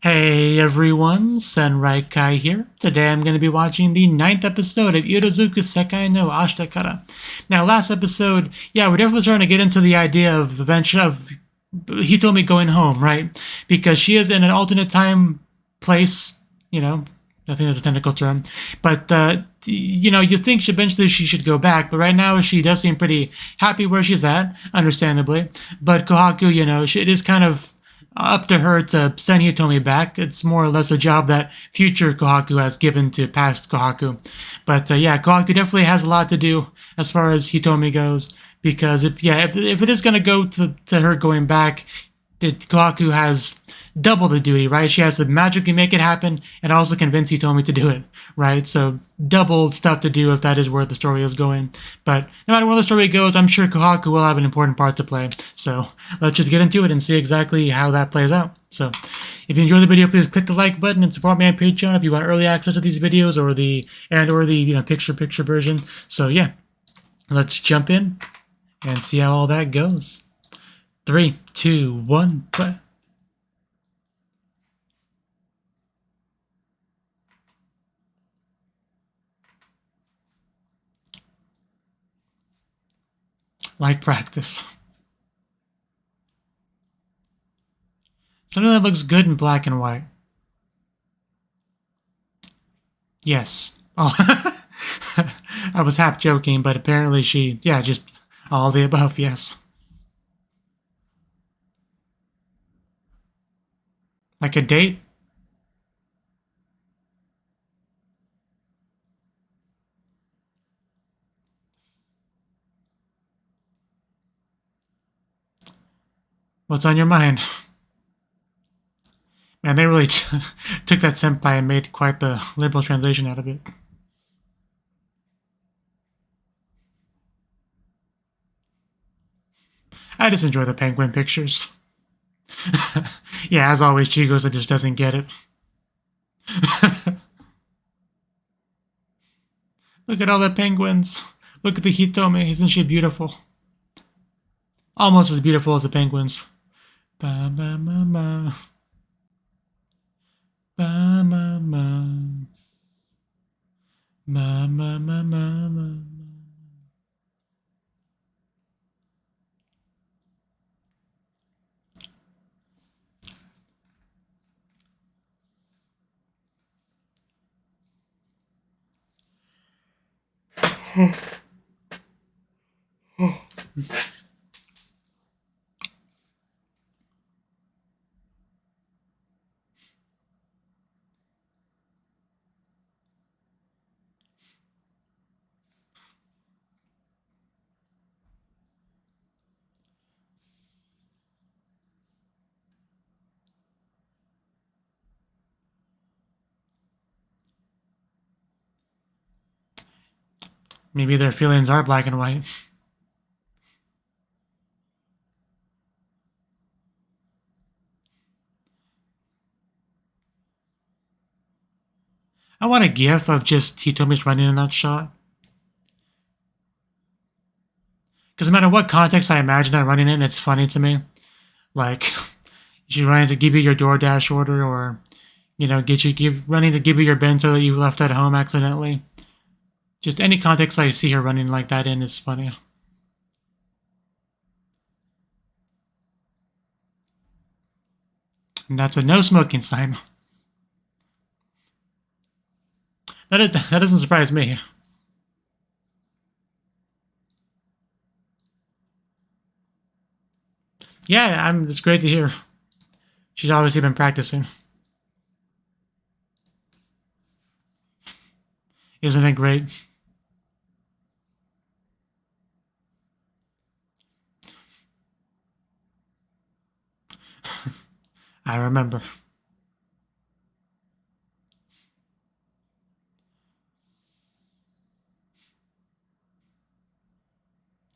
Hey everyone, Kai here. Today I'm going to be watching the 9th episode of Irozuku Sekai no Ashita. Now, last episode, we're definitely starting to get into the idea of the venture of Hitomi going home, right? Because she is in an alternate time place, I think that's a technical term. But, you think eventually she should go back, but right now she does seem pretty happy where she's at, understandably. But Kohaku, it is kind of up to her to send Hitomi back. It's more or less a job that future Kohaku has given to past Kohaku. But Kohaku definitely has a lot to do as far as Hitomi goes. Because if it is going to go to her going back, Kohaku has double the duty, right? She has to magically make it happen and also convince Hitomi to do it, right? So double stuff to do if that is where the story is going. But no matter where the story goes, I'm sure Kohaku will have an important part to play. So let's just get into it and see exactly how that plays out. So if you enjoyed the video, please click the like button and support me on Patreon if you want early access to these videos or the picture version. So yeah, let's jump in and see how all that goes. 3, 2, 1, play. Like practice. Something that looks good in black and white. Yes. Oh, I was half joking, but apparently just all the above, yes. Like a date? What's on your mind? Man, they really took that senpai and made quite the liberal translation out of it. I just enjoy the penguin pictures. Yeah, as always, Chigo's just doesn't get it. Look at all the penguins. Look at the Hitomi. Isn't she beautiful? Almost as beautiful as the penguins. Ba ba ma ma. Ba ma ma. Ma ma ma ma ma. Maybe their feelings are black and white. I want a gif of just Hitomi's running in that shot. Because no matter what context I imagine that running in, it's funny to me. Like, she's running to give you your DoorDash order or, running to give you your bento that you left at home accidentally. Just any context I see her running like that in is funny. And that's a no smoking sign. That doesn't surprise me. Yeah, it's great to hear. She's obviously been practicing. Isn't it great? I remember.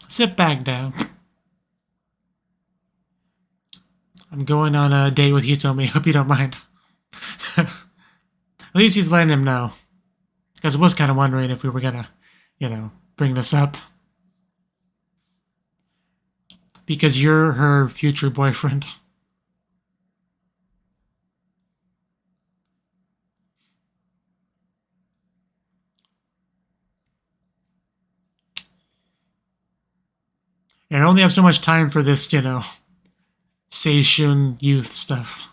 Sit back down. I'm going on a date with Hitomi. Hope you don't mind. At least he's letting him know. Because I was kind of wondering if we were gonna, bring this up. Because you're her future boyfriend. I only have so much time for this, you know, Seishun youth stuff.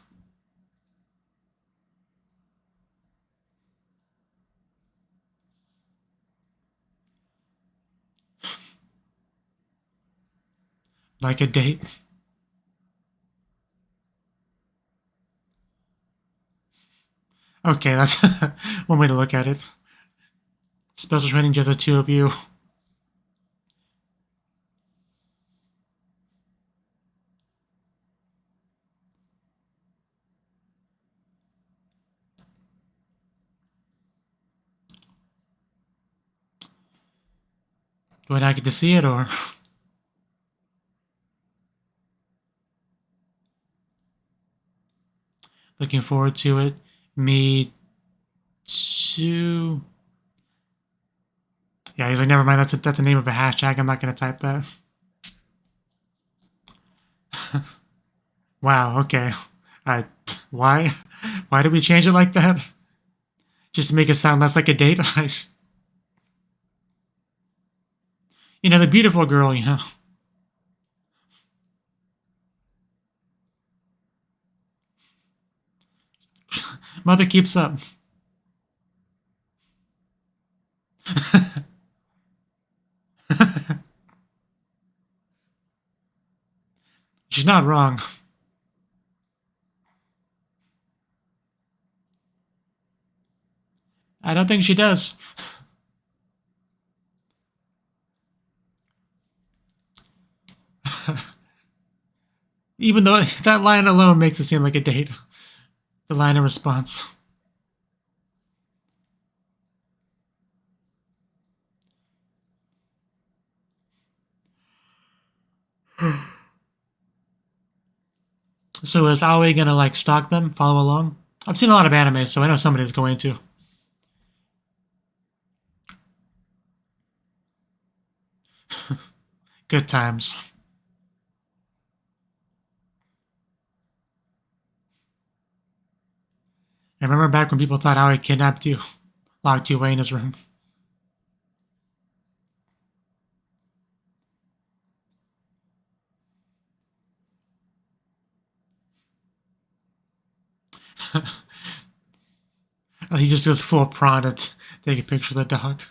Like a date. Okay, that's one way to look at it. Special training, just the two of you. Do I not get to see it, or? Looking forward to it. Me too. Yeah, he's like, never mind, that's the name of a hashtag, I'm not gonna type that. Wow, okay. Why? Why did we change it like that? Just to make it sound less like a date? You know, the beautiful girl, you know. Mother keeps up. She's not wrong. I don't think she does. Even though that line alone makes it seem like a date. The line of response. So is Aoi gonna like stalk them, follow along? I've seen a lot of anime, so I know somebody's going to. Good times. I remember back when people thought Aoi kidnapped you, locked you away in his room. He just goes full prawn to take a picture of the dog.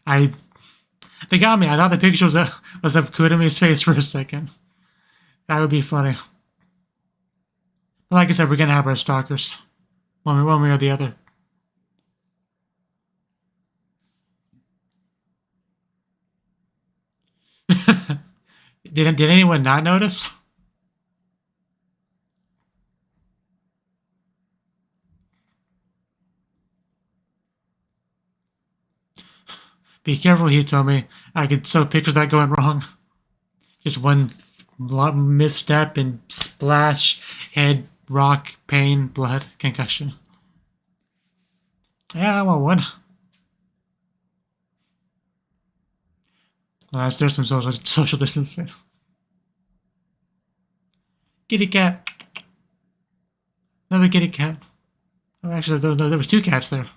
I They got me. I thought the picture was of Kurumi's face for a second. That would be funny. But like I said, we're gonna have our stalkers, one way or the other. Did anyone not notice? Be careful, he told me. I could so picture that going wrong. Just one misstep and splash, head, rock, pain, blood, concussion. Yeah, well, one. Well, there's some social distancing. Kitty cat. Another kitty cat. Oh, actually, there was two cats there.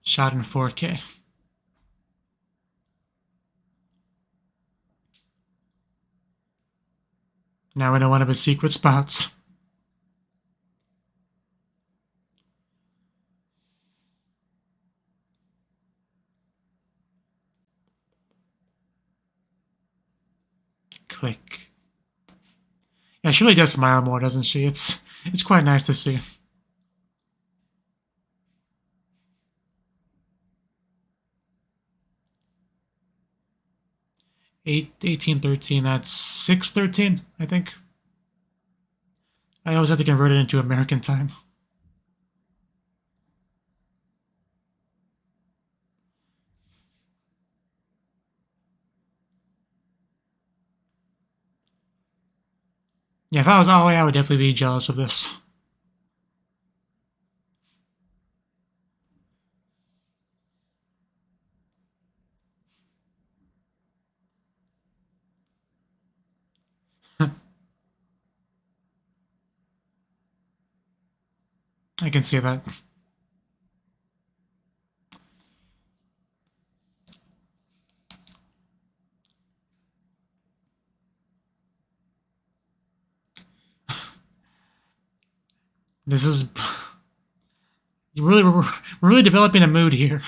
Shot in 4K. Now we know one of his secret spots. Click. Yeah, she really does smile more, doesn't she? It's quite nice to see. Eight, 1813, that's 613, I think. I always have to convert it into American time. Yeah, if I was Aoi, I would definitely be jealous of this. I can see that. This is we're really developing a mood here.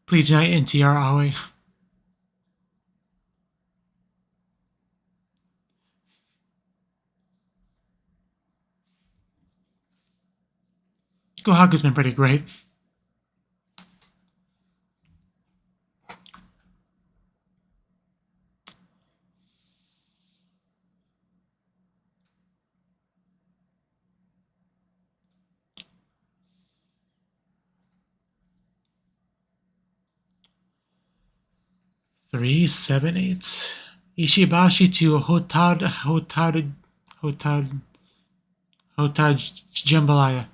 Please unite NTR Aoi. Gohaku's been pretty great. Three, 7, 8. Ishibashi to Hotad Jambalaya.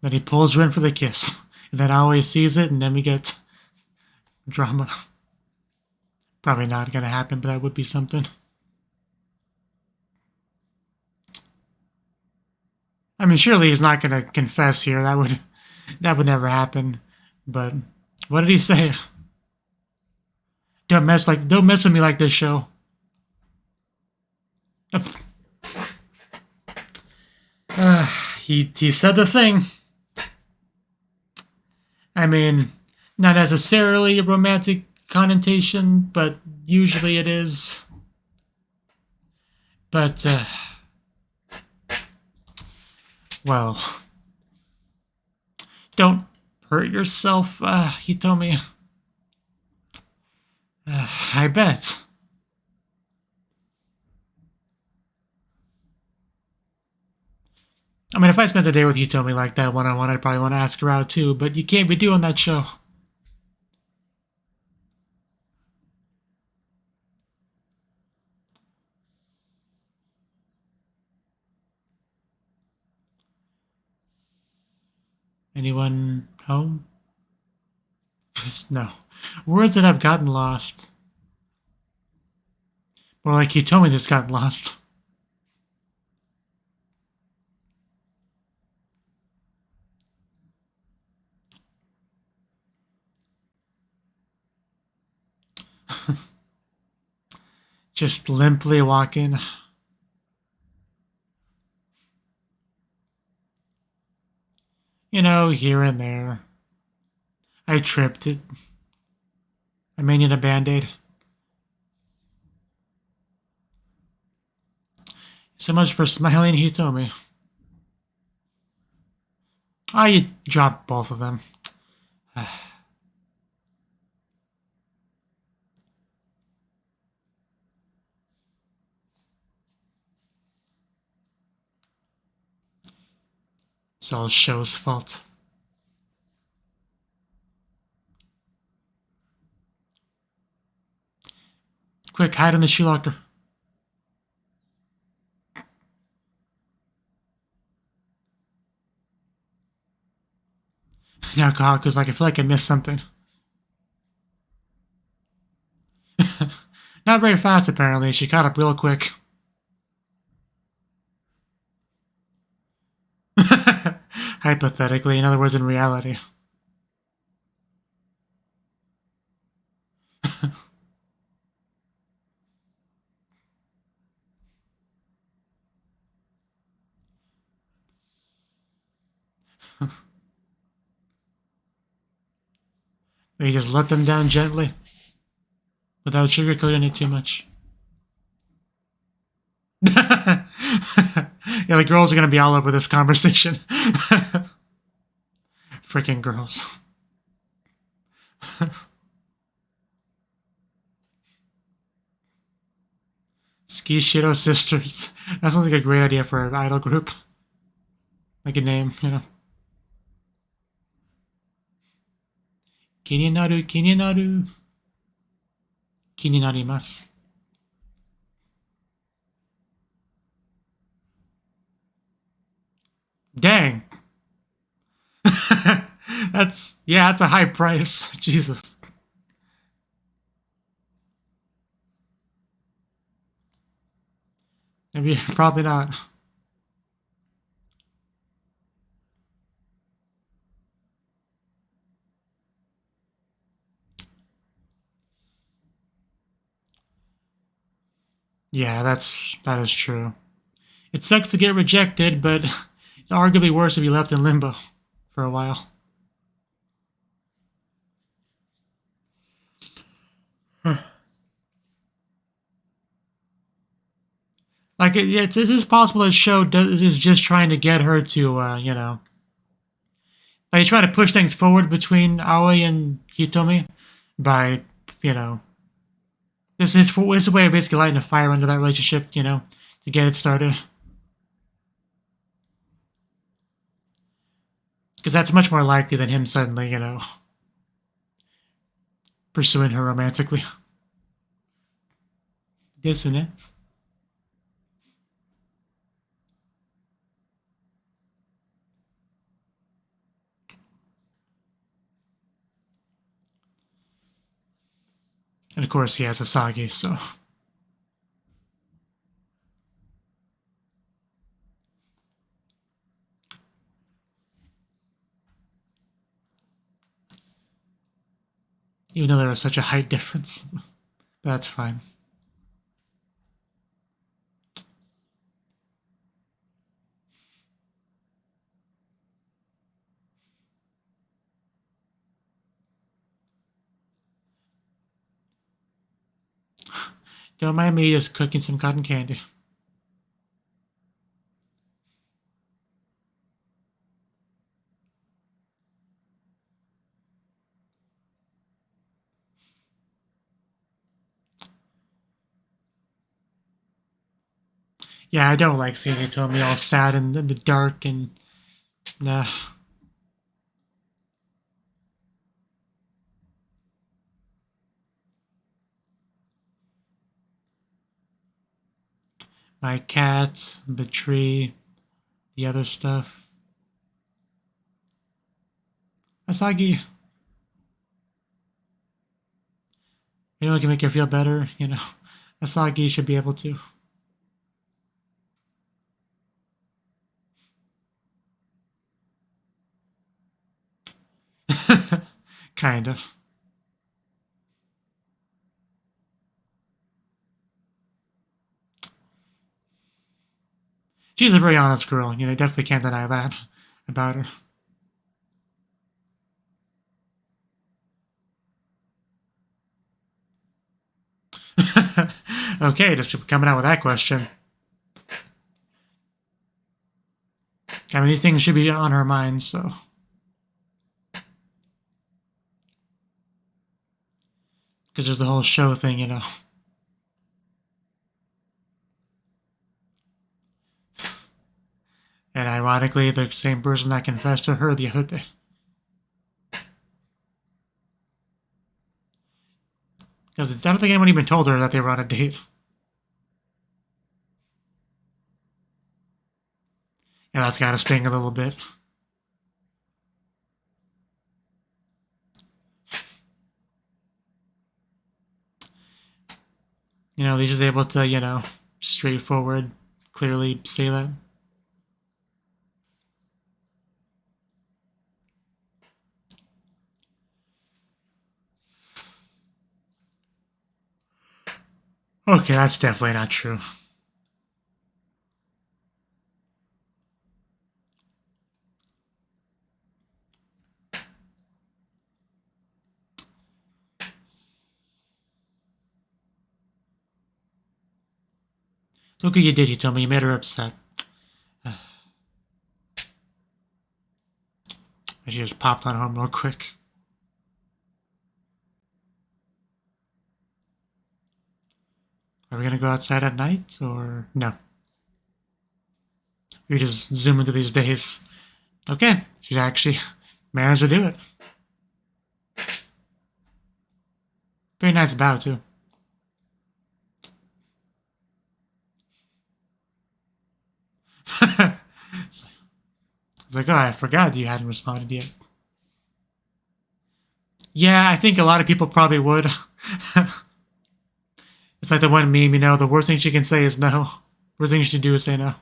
Then he pulls her in for the kiss. And then Aoi sees it, and then we get drama. Probably not gonna happen, but that would be something. I mean, surely he's not gonna confess here. That would never happen. But what did he say? Don't mess with me like this, show. He said the thing. I mean, not necessarily a romantic connotation, but usually it is. But well, don't hurt yourself, Hitomi. I bet. I mean, if I spent the day with Hitomi like that one-on-one, I'd probably want to ask her out too, but you can't be doing that, show. Anyone home? No. Words that have gotten lost. More like Hitomi just gotten lost. Just limply walking. You know, here and there. I tripped it. I may need a band-aid. So much for smiling Hitomi. You dropped both of them. It's all show's fault. Quick, hide in the shoe locker. Now Kahaku's like, I feel like I missed something. Not very fast, apparently. She caught up real quick. Hypothetically, in other words, in reality. We just let them down gently, without sugarcoating it too much. Yeah, the girls are gonna be all over this conversation. Freaking girls. Skishiro Sisters. That sounds like a great idea for an idol group. Like a name, you know. Kininaru, kininaru. Kininarimasu. Dang. That's a high price. Jesus. Maybe probably not. Yeah, that is true. It sucks to get rejected, but it's arguably worse if you left in limbo for a while. Like it is possible that show is just trying to get her to like try to push things forward between Aoi and Hitomi by you know this is a way of basically lighting a fire under that relationship, to get it started. Because that's much more likely than him suddenly, pursuing her romantically. Isn't it? And of course, he has Asagi, so. Even though there was such a height difference. But that's fine. Don't mind me just cooking some cotton candy. Yeah, I don't like seeing Hitomi all sad and in the dark and nah. My cat, the tree, the other stuff. Asagi, anyone can make her feel better, Asagi should be able to. Kinda. She's a very honest girl, definitely can't deny that about her. Okay, just coming out with that question. I mean, these things should be on her mind, so. Because there's the whole show thing, And ironically, the same person that confessed to her the other day. Because I don't think anyone even told her that they were on a date. And that's gotta sting a little bit. He's just able to, straightforward, clearly say that. Okay, that's definitely not true. Look what you did, you told me you made her upset. And she just popped on home real quick. Are we gonna go outside at night, or no? We just zoom into these days. Okay, she actually managed to do it. Very nice bow, too. It's like, oh, I forgot you hadn't responded yet. Yeah, I think a lot of people probably would. It's like the one meme, you know, the worst thing she can say is no. Worst thing she can do is say no.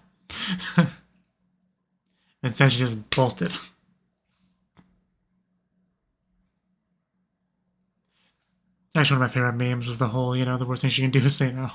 Instead, she just bolted. It's actually one of my favorite memes is the whole, you know, the worst thing she can do is say no.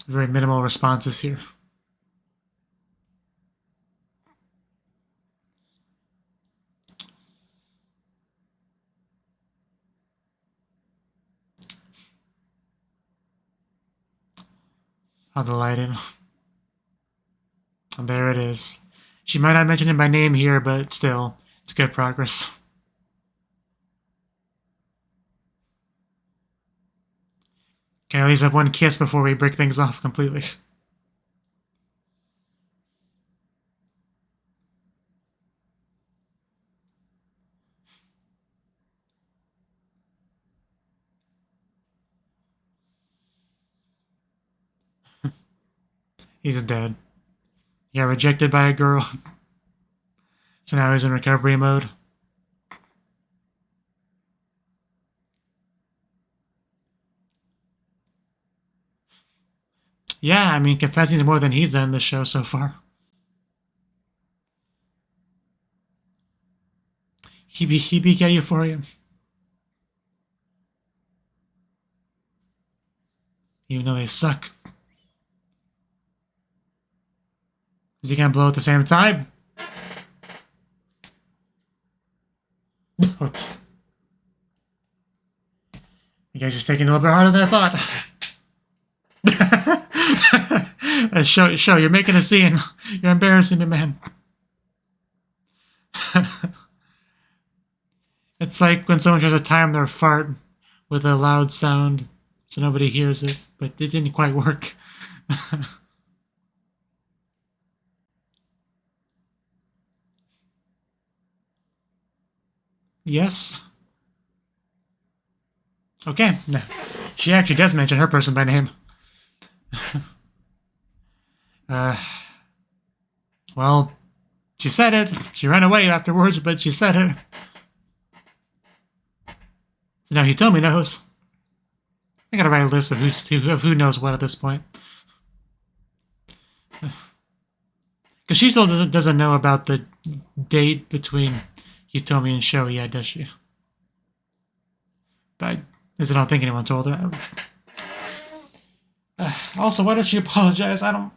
Very minimal responses here. On the lighting. And there it is. She might not mention him by name here, but still, it's good progress. Can I at least have one kiss before we break things off completely? He's dead. He got rejected by a girl. So now he's in recovery mode. Yeah, I mean, confessing is more than he's done in the show so far. He beat Euphoria. Even though they suck. Is he gonna blow at the same time? Oops. You guys just taking a little bit harder than I thought. Show, you're making a scene. You're embarrassing me, man. It's like when someone tries to time their fart with a loud sound so nobody hears it, but it didn't quite work. Yes? Okay. No. She actually does mention her person by name. Well, she said it. She ran away afterwards, but she said it. So now Hitomi knows. I gotta write a list of who knows what at this point. Because she still doesn't know about the date between Hitomi and Sho yet, does she? But I don't think anyone told her. Also, why did she apologize? I don't...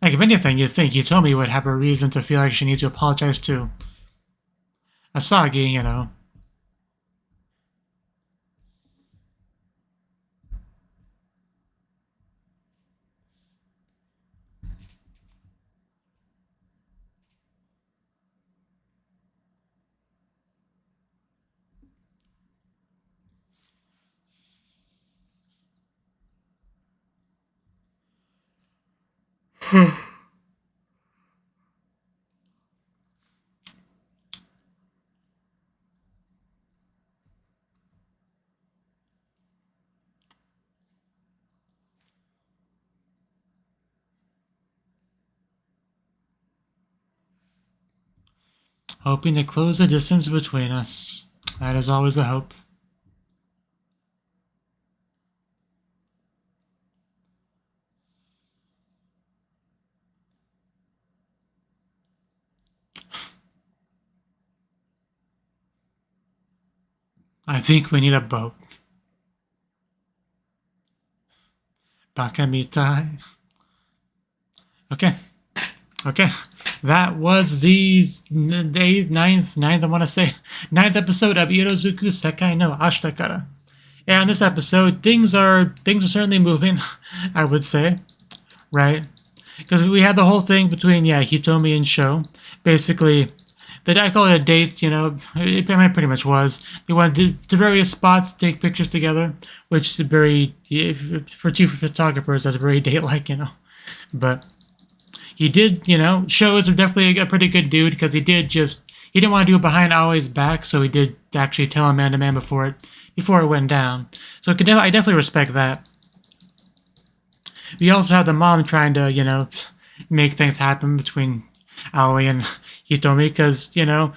Like, if anything, you'd think Hitomi would have a reason to feel like she needs to apologize to Asagi, you know. Hoping to close the distance between us. That is always a hope. I think we need a boat. Bakamitai. Okay. Okay. that was the ninth, I want to say, ninth episode of Irozuku Sekai no Ashita Kara. Yeah, in this episode, things are certainly moving, I would say, right? Because we had the whole thing between, Hitomi and Sho. Basically, I call it a date, it pretty much was. They went to various spots to take pictures together, which is very, for two photographers, that's very date-like, But he did, Sho is definitely a pretty good dude, because he didn't want to do it behind Aoi's back, so he did actually tell him man-to-man before it went down. So I definitely respect that. We also had the mom trying to, make things happen between Aoi and Hitomi, because,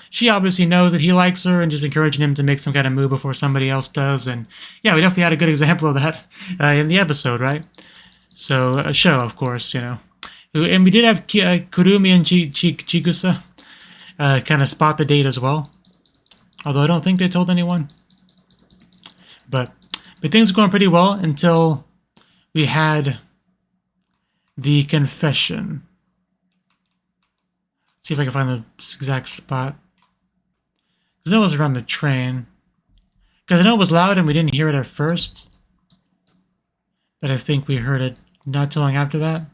she obviously knows that he likes her and just encouraging him to make some kind of move before somebody else does. And yeah, we definitely had a good example of that in the episode, right? So, a Sho, of course, And we did have Kurumi and Chigusa kind of spot the date as well. Although I don't think they told anyone. But things were going pretty well until we had the confession. See if I can find the exact spot. Because I know it was around the train. Because I know it was loud and we didn't hear it at first. But I think we heard it not too long after that.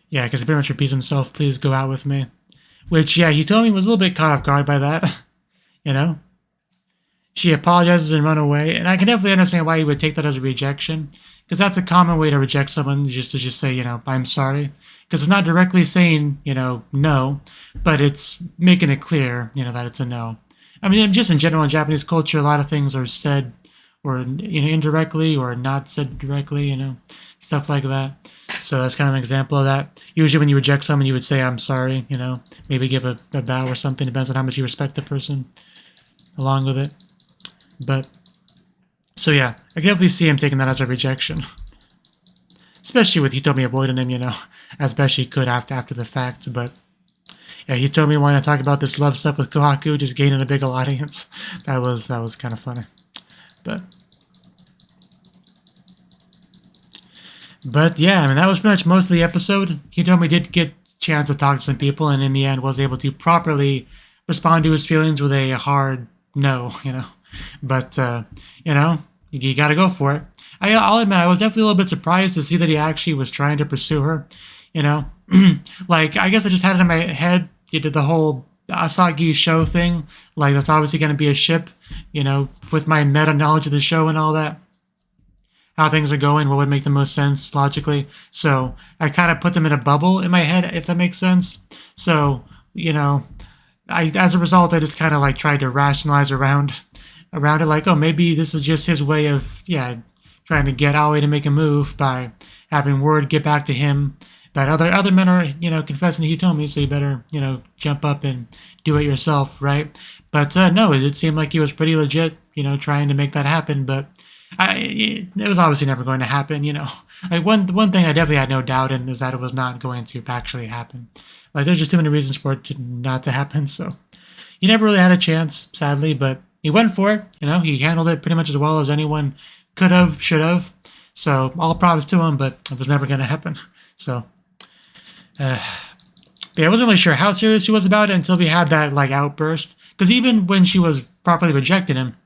Yeah, because he pretty much repeats himself, please go out with me. Which, yeah, he told me was a little bit caught off guard by that. She apologizes and run away. And I can definitely understand why he would take that as a rejection. Because that's a common way to reject someone, just to say, I'm sorry. Because it's not directly saying, no, but it's making it clear, that it's a no. I mean, just in general, in Japanese culture, a lot of things are said or, indirectly or not said directly, stuff like that. So that's kind of an example of that. Usually when you reject someone, you would say, I'm sorry, maybe give a bow or something. Depends on how much you respect the person along with it. But, so yeah, I can definitely see him taking that as a rejection. Especially with Hitomi avoiding him, as best she could after the fact. But yeah, Hitomi wanting to talk about this love stuff with Kohaku, just gaining a big ol' audience. That was kind of funny. But yeah, I mean, that was pretty much most of the episode. Hitomi did get a chance to talk to some people, and in the end was able to properly respond to his feelings with a hard no, But, you gotta go for it. I'll admit, I was definitely a little bit surprised to see that he actually was trying to pursue her, Like, I guess I just had it in my head, he did the whole Asagi show thing, like, that's obviously going to be a ship, with my meta knowledge of the show and all that. How things are going, what would make the most sense logically. So, I kind of put them in a bubble in my head, if that makes sense. So, as a result, I just kind of, like, tried to rationalize around it, like, oh, maybe this is just his way of, trying to get Aoi to make a move by having word get back to him that other men are, confessing to Hitomi, so you better, jump up and do it yourself, right? But no, it did seem like he was pretty legit, trying to make that happen, but it was obviously never going to happen, Like, one thing I definitely had no doubt in is that it was not going to actually happen. Like, there's just too many reasons for it not to happen, so he never really had a chance, sadly, but he went for it, he handled it pretty much as well as anyone could have, should have. So all props to him, but it was never going to happen. So, yeah, I wasn't really sure how serious he was about it until we had that, like, outburst. Because even when she was properly rejecting him,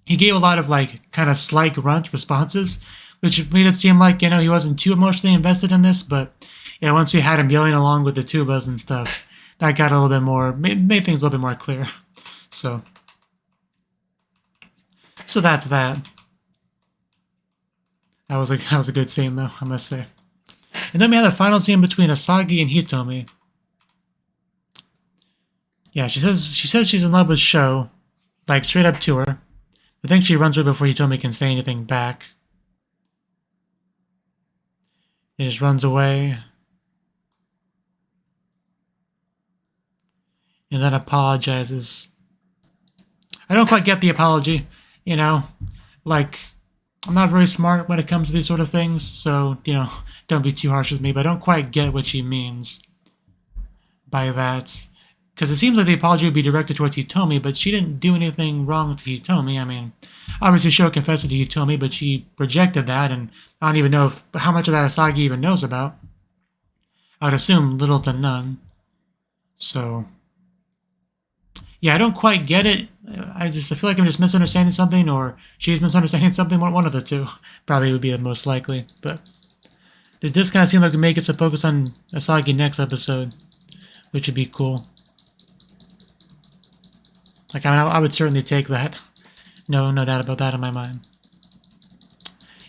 he gave a lot of, like, kind of slight grunt responses, which made it seem like, he wasn't too emotionally invested in this. But, yeah, once we had him yelling along with the tubas and stuff, that got a little bit more, made things a little bit more clear. So that's that. That was a good scene, though, I must say. And then we had the final scene between Asagi and Hitomi. Yeah, she says she's in love with Sho, like, straight up to her. I think she runs away before Hitomi can say anything back. He just runs away. And then apologizes. I don't quite get the apology, Like, I'm not very smart when it comes to these sort of things, so, don't be too harsh with me, but I don't quite get what she means by that. Because it seems like the apology would be directed towards Hitomi, but she didn't do anything wrong to Hitomi. I mean, obviously Sho confessed to Hitomi, but she rejected that, and I don't even know how much of that Asagi even knows about. I would assume little to none. So, yeah, I don't quite get it. I feel like I'm just misunderstanding something, or she's misunderstanding something. One of the two probably would be the most likely. But it does kind of seem like we may get to focus on Asagi next episode, which would be cool. Like, I mean, I would certainly take that. No doubt about that in my mind.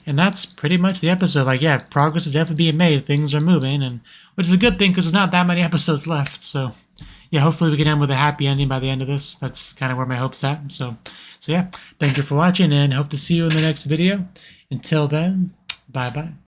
And that's pretty much the episode. Like, yeah, progress is definitely being made. Things are moving, and which is a good thing because there's not that many episodes left. So, yeah, hopefully we can end with a happy ending by the end of this. That's kind of where my hope's at. So yeah, thank you for watching, and hope to see you in the next video. Until then, bye-bye.